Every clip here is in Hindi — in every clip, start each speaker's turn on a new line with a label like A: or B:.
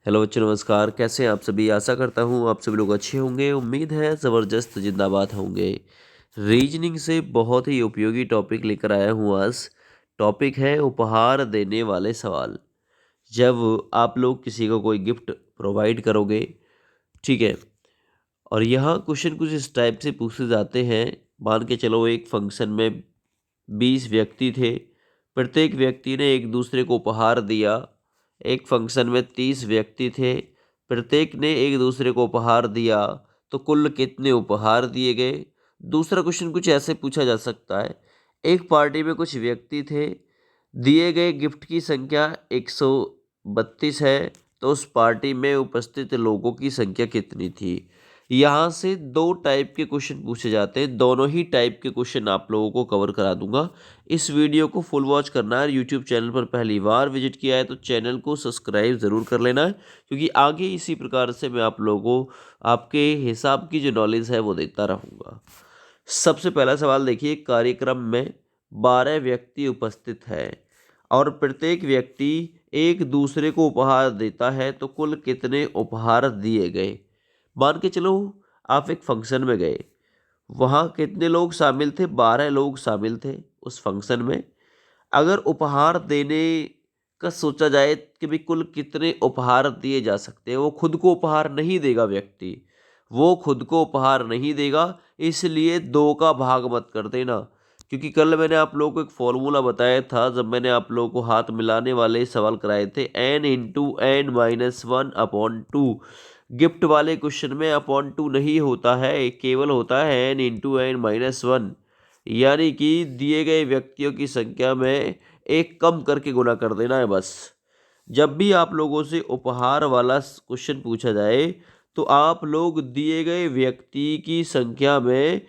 A: हेलो बच्चों, नमस्कार। कैसे हैं आप सभी? आशा करता हूँ आप सभी लोग अच्छे होंगे। उम्मीद है ज़बरदस्त जिंदाबाद होंगे। रीजनिंग से बहुत ही उपयोगी टॉपिक लेकर आया हूँ आज। टॉपिक है उपहार देने वाले सवाल। जब आप लोग किसी को कोई गिफ्ट प्रोवाइड करोगे, ठीक है, और यहाँ क्वेश्चन कुछ इस टाइप से पूछे जाते हैं। मान के चलो एक फंक्शन में 20 व्यक्ति थे। प्रत्येक व्यक्ति ने एक दूसरे को उपहार दिया। एक फंक्शन में 30 व्यक्ति थे। प्रत्येक ने एक दूसरे को उपहार दिया, तो कुल कितने उपहार दिए गए? दूसरा क्वेश्चन कुछ ऐसे पूछा जा सकता है। एक पार्टी में कुछ व्यक्ति थे, दिए गए गिफ्ट की संख्या 132 है, तो उस पार्टी में उपस्थित लोगों की संख्या कितनी थी? यहाँ से दो टाइप के क्वेश्चन पूछे जाते हैं। दोनों ही टाइप के क्वेश्चन आप लोगों को कवर करा दूंगा। इस वीडियो को फुल वॉच करना है। यूट्यूब चैनल पर पहली बार विजिट किया है तो चैनल को सब्सक्राइब ज़रूर कर लेना है, क्योंकि आगे इसी प्रकार से मैं आप लोगों को आपके हिसाब की जो नॉलेज है वो देता रहूँगा। सबसे पहला सवाल देखिए। कार्यक्रम में 12 व्यक्ति उपस्थित हैं और प्रत्येक व्यक्ति एक दूसरे को उपहार देता है, तो कुल कितने उपहार दिए गए? मान के चलो आप एक फंक्शन में गए। वहाँ कितने लोग शामिल थे? 12 लोग शामिल थे उस फंक्शन में। अगर उपहार देने का सोचा जाए कि भाई कुल कितने उपहार दिए जा सकते हैं, वो खुद को उपहार नहीं देगा व्यक्ति, वो खुद को उपहार नहीं देगा। इसलिए दो का भाग मत कर देना, क्योंकि कल मैंने आप लोगों को एक फॉर्मूला बताया था जब मैंने आप लोगों को हाथ मिलाने वाले सवाल कराए थे। n×n-1/2। गिफ्ट वाले क्वेश्चन में अपॉन टू नहीं होता है, केवल होता है n×n-1, यानी कि दिए गए व्यक्तियों की संख्या में एक कम करके गुना कर देना है बस। जब भी आप लोगों से उपहार वाला क्वेश्चन पूछा जाए, तो आप लोग दिए गए व्यक्ति की संख्या में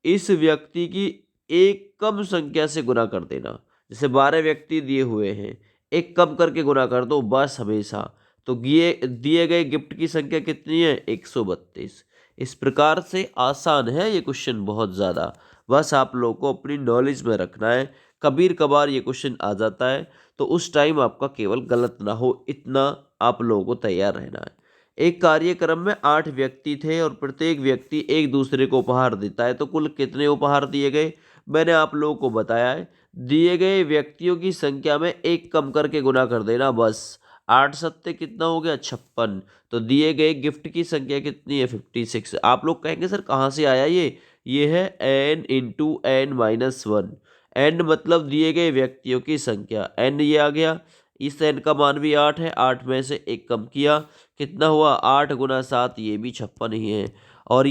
A: इस व्यक्ति की एक कम संख्या से गुना कर देना। जैसे 12 व्यक्ति दिए हुए हैं, एक कम करके गुना कर दो बस हमेशा। तो दिए गए गिफ्ट की संख्या कितनी है? 132। इस प्रकार से आसान है ये क्वेश्चन बहुत ज़्यादा। बस आप लोगों को अपनी नॉलेज में रखना है। कबीर कभार ये क्वेश्चन आ जाता है, तो उस टाइम आपका केवल गलत ना हो, इतना आप लोगों को तैयार रहना है। एक कार्यक्रम में 8 व्यक्ति थे और प्रत्येक व्यक्ति एक दूसरे को उपहार देता है, तो कुल कितने उपहार दिए गए? मैंने आप लोगों को बताया है, दिए गए व्यक्तियों की संख्या में एक कम करके गुना कर देना बस। 8 सत्ते कितना हो गया? 56। तो दिए गए गिफ्ट की संख्या कितनी है? 56। आप लोग कहेंगे सर कहाँ से आया ये है n×n-1। एन मतलब दिए गए व्यक्तियों की संख्या, एन ये आ गया। इस एन का मान भी 8 है, 8 में से एक कम किया, कितना हुआ? 8×7, ये भी 56 ही है। और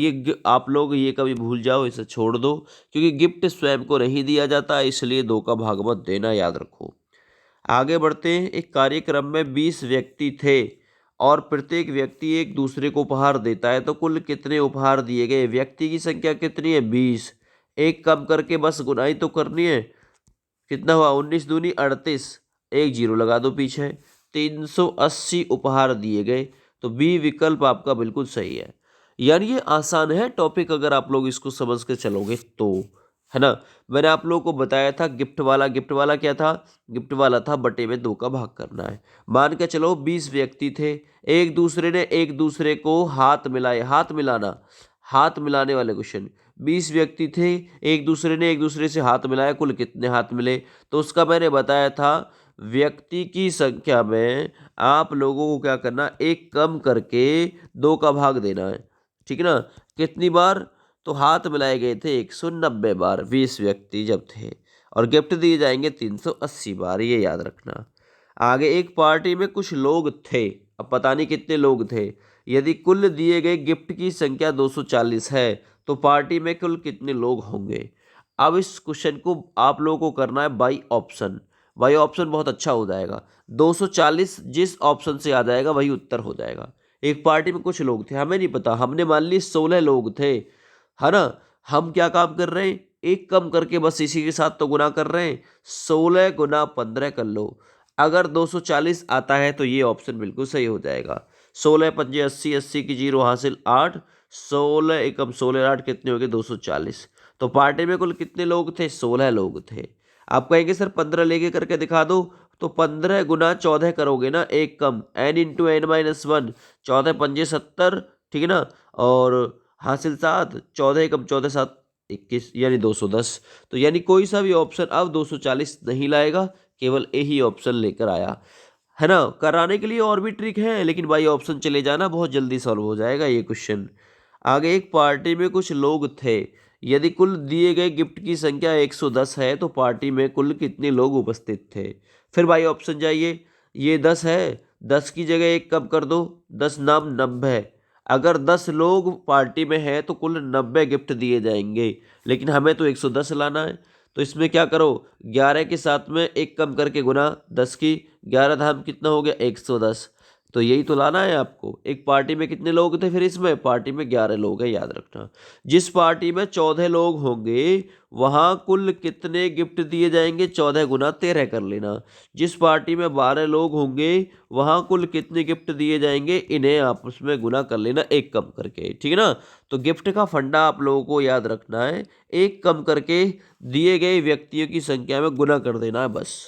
A: आप लोग ये कभी भूल जाओ, इसे छोड़ दो, क्योंकि गिफ्ट स्वयं को नहीं दिया जाता, इसलिए 2 का भाग मत देना, याद रखो। आगे बढ़ते हैं। एक कार्यक्रम में 20 व्यक्ति थे और प्रत्येक व्यक्ति एक दूसरे को उपहार देता है, तो कुल कितने उपहार दिए गए? व्यक्ति की संख्या कितनी है? 20। एक कम करके बस गुनाई तो करनी है। कितना हुआ? 19 दूनी 38, एक जीरो लगा दो पीछे। 380 उपहार दिए गए। तो बी विकल्प आपका बिल्कुल सही है। यानी ये आसान है टॉपिक, अगर आप लोग इसको समझ के चलोगे तो, है ना। मैंने आप लोगों को बताया था गिफ्ट वाला। गिफ्ट वाला क्या था? गिफ्ट वाला था बटे में 2 का भाग करना है। मान के चलो 20 व्यक्ति थे, एक दूसरे ने एक दूसरे को हाथ मिलाए। हाथ मिलाना, हाथ मिलाने वाले क्वेश्चन। 20 व्यक्ति थे, एक दूसरे ने एक दूसरे से हाथ मिलाया, कुल कितने हाथ मिले? तो उसका मैंने बताया था व्यक्ति की संख्या में आप लोगों को क्या करना, एक कम करके 2 का भाग देना है, ठीक है ना। कितनी बार? तो हाथ मिलाए गए थे 190 बार, 20 व्यक्ति जब थे, और गिफ्ट दिए जाएंगे 380 बार, ये याद रखना। आगे, एक पार्टी में कुछ लोग थे, अब पता नहीं कितने लोग थे। यदि कुल दिए गए गिफ्ट की संख्या 240 है, तो पार्टी में कुल कितने लोग होंगे? अब इस क्वेश्चन को आप लोगों को करना है बाई ऑप्शन। बाई ऑप्शन बहुत अच्छा हो जाएगा। 240 जिस ऑप्शन से आ जाएगा वही उत्तर हो जाएगा। एक पार्टी में कुछ लोग थे, हमें नहीं पता, हमने मान ली 16 लोग थे, है ना। हम क्या काम कर रहे हैं? एक कम करके बस इसी के साथ तो गुना कर रहे हैं। 16×15 कर लो। अगर 240 आता है तो ये ऑप्शन बिल्कुल सही हो जाएगा। 16 पंजे 80, 80 की जीरो हासिल 8, 16 एकम 16 8 कितने हो गए? 240। तो पार्टी में कुल कितने लोग थे? 16 लोग थे। आप कहेंगे सर 15 लेके करके दिखा दो, तो 15 गुना 14 करोगे ना, एक कम, n इंटू एन माइनस 1, 14 पंजे 70, ठीक है ना, और हासिल 7, 14 एकम 14 7 21, यानी 210। तो यानी कोई सा भी ऑप्शन अब 240 नहीं लाएगा, केवल यही ऑप्शन लेकर आया, है ना। कराने के लिए और भी ट्रिक है, लेकिन भाई ऑप्शन चले जाना, बहुत जल्दी सॉल्व हो जाएगा ये क्वेश्चन। आगे, एक पार्टी में कुछ लोग थे, यदि कुल दिए गए गिफ्ट की संख्या 110 है तो पार्टी में कुल कितने लोग उपस्थित थे। फिर भाई ऑप्शन जाइए, ये 10 है, 10 की जगह एक कम कर दो, 10 नाम 90। अगर 10 लोग पार्टी में हैं तो कुल 90 गिफ्ट दिए जाएंगे, लेकिन हमें तो 110 लाना है। तो इसमें क्या करो, 11 के साथ में एक कम करके गुना 10 की, 11 धाम कितना हो गया 110। तो यही तो लाना है आपको। एक पार्टी में कितने लोग थे, फिर इसमें पार्टी में 11 लोग हैं, याद रखना। जिस पार्टी में 14 लोग होंगे वहां कुल कितने गिफ्ट दिए जाएंगे, 14 गुना 13 कर लेना। जिस पार्टी में 12 लोग होंगे वहां कुल कितने गिफ्ट दिए जाएंगे, इन्हें आपस में गुना कर लेना एक कम करके, ठीक है ना। तो गिफ्ट का फंडा आप लोगों को याद रखना है, एक कम करके दिए गए व्यक्तियों की संख्या में गुना कर देना है बस।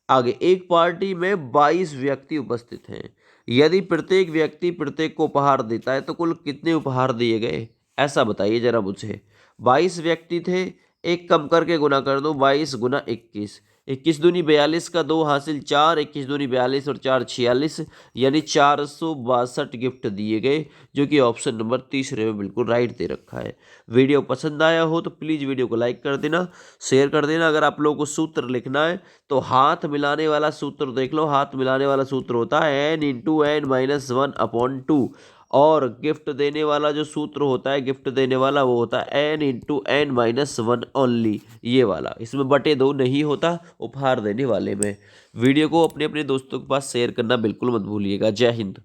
A: आगे, एक पार्टी में 22 व्यक्ति उपस्थित हैं, यदि प्रत्येक व्यक्ति प्रत्येक को उपहार देता है तो कुल कितने उपहार दिए गए, ऐसा बताइए जरा मुझे। 22 व्यक्ति थे, एक कम करके गुना कर दो, 22 गुना 21, 21 दूनी 42 का 2 हासिल 4, 21 दूनी 42 और 4 46, यानी 462 गिफ्ट दिए गए, जो कि ऑप्शन नंबर तीसरे में बिल्कुल राइट दे रखा है। वीडियो पसंद आया हो तो प्लीज़ वीडियो को लाइक कर देना, शेयर कर देना। अगर आप लोगों को सूत्र लिखना है तो हाथ मिलाने वाला सूत्र देख लो, हाथ मिलाने वाला सूत्र होता है n इंटू एन माइनस 1/2, और गिफ्ट देने वाला जो सूत्र होता है, गिफ्ट देने वाला, वो होता है n into N minus 1 only, ये वाला। इसमें बटे 2 नहीं होता उपहार देने वाले में। वीडियो को अपने अपने दोस्तों के पास शेयर करना बिल्कुल मत भूलिएगा। जय हिंद।